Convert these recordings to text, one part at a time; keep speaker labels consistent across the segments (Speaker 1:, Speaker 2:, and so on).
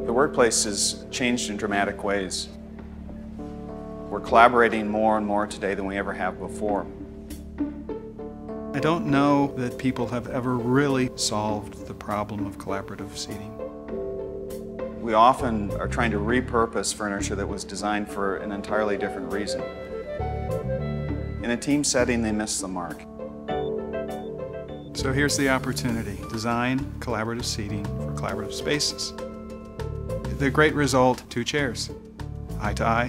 Speaker 1: The workplace has changed in dramatic ways. We're collaborating more and more today than we ever have before.
Speaker 2: I don't know that people have ever really solved the problem of collaborative seating.
Speaker 1: We often are trying to repurpose furniture that was designed for an entirely different reason. In a team setting, they miss the mark.
Speaker 2: So here's the opportunity. Design collaborative seating for collaborative spaces. The great result, 2 chairs, eye to eye,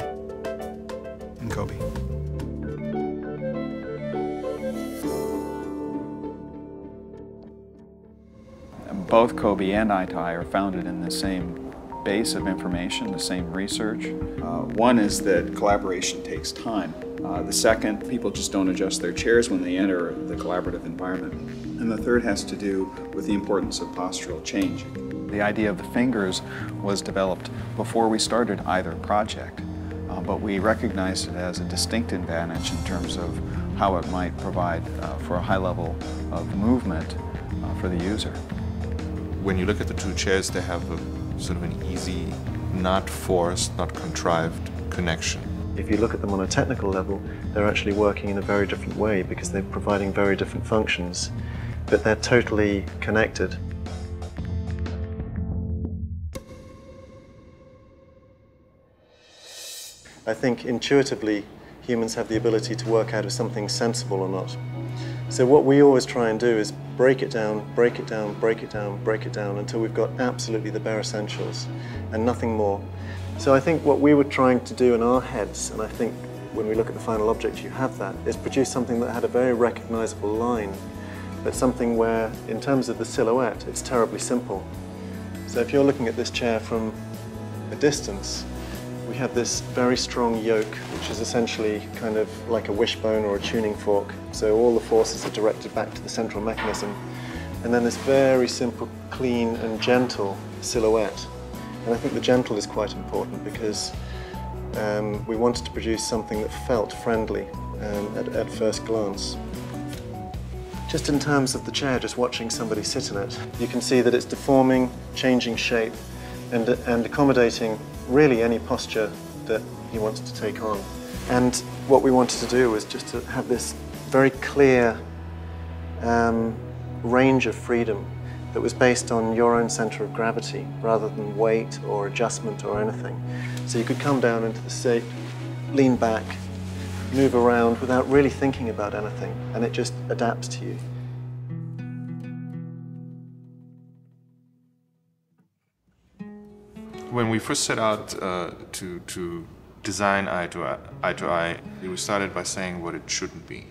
Speaker 2: and Kobe.
Speaker 1: Both Kobe and Eye to Eye are founded in the same base of information, the same research. One is that collaboration takes time. The second, people just don't adjust their chairs when they enter the collaborative environment. And the third has to do with the importance of postural change. The idea of the fingers was developed before we started either project, but we recognized it as a distinct advantage in terms of how it might provide for a high level of movement for the user.
Speaker 3: When you look at the 2 chairs, they have a sort of an easy, not forced, not contrived connection.
Speaker 4: If you look at them on a technical level, they're actually working in a very different way because they're providing very different functions, but they're totally connected. I think intuitively humans have the ability to work out if something's sensible or not. So what we always try and do is break it down, break it down, break it down, break it down until we've got absolutely the bare essentials and nothing more. So I think what we were trying to do in our heads, and I think when we look at the final object you have that, is produce something that had a very recognizable line, but something where, in terms of the silhouette, it's terribly simple. So if you're looking at this chair from a distance, we have this very strong yoke, which is essentially kind of like a wishbone or a tuning fork. So all the forces are directed back to the central mechanism. And then this very simple, clean and gentle silhouette. And I think the gentle is quite important because we wanted to produce something that felt friendly at first glance. Just in terms of the chair, just watching somebody sit in it, you can see that it's deforming, changing shape, and accommodating really any posture that he wants to take on. And what we wanted to do was just to have this very clear range of freedom that was based on your own center of gravity rather than weight or adjustment or anything. So you could come down into the seat, lean back, move around without really thinking about anything, and it just adapts to you.
Speaker 3: When we first set out to design Eye to Eye, we started by saying what it shouldn't be.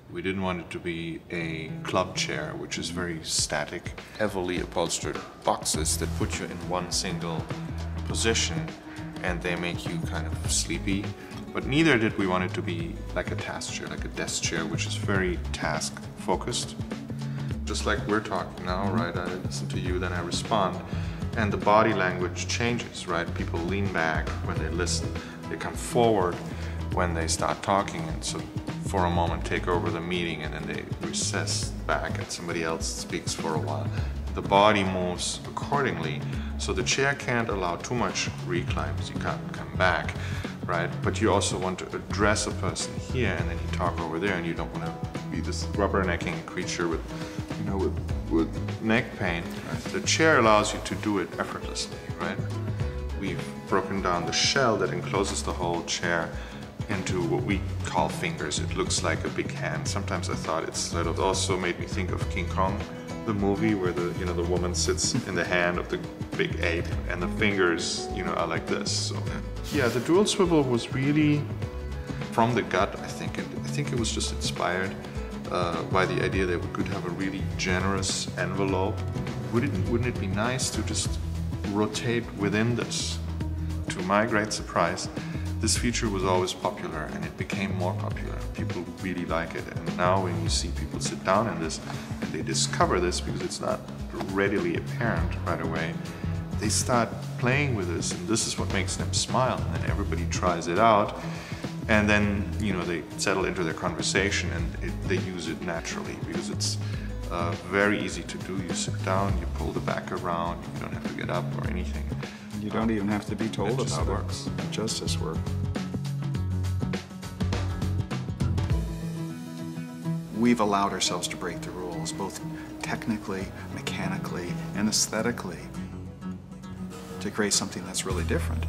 Speaker 3: We didn't want it to be a club chair, which is very static, heavily upholstered boxes that put you in one single position and they make you kind of sleepy. But neither did we want it to be like a task chair, like a desk chair, which is very task focused. Just like we're talking now, right? I listen to you, then I respond. And the body language changes, right? People lean back when they listen. They come forward when they start talking, and so for a moment take over the meeting, and then they recess back and somebody else speaks for a while. The body moves accordingly, so the chair can't allow too much recline because you can't come back, right? But you also want to address a person here and then you talk over there, and you don't want to be this rubbernecking creature with, you know, with neck pain. Right? The chair allows you to do it effortlessly, right? We've broken down the shell that encloses the whole chair into what we call fingers. It looks like a big hand. Sometimes I thought it sort of also made me think of King Kong, the movie where the woman sits in the hand of the big ape and the fingers, are like this. So yeah, the dual swivel was really from the gut, I think. And I think it was just inspired by the idea that we could have a really generous envelope. Wouldn't it be nice to just rotate within this? To my great surprise, this feature was always popular and it became more popular. People really like it, and now when you see people sit down in this and they discover this because it's not readily apparent right away, they start playing with this, and this is what makes them smile, and then everybody tries it out, and then they settle into their conversation and they use it naturally because it's very easy to do. You sit down, you pull the back around, you don't have to get up or anything.
Speaker 1: You don't even have to be told
Speaker 3: It just
Speaker 1: about
Speaker 3: works.
Speaker 1: it. It just does work. We've allowed ourselves to break the rules, both technically, mechanically, and aesthetically, to create something that's really different.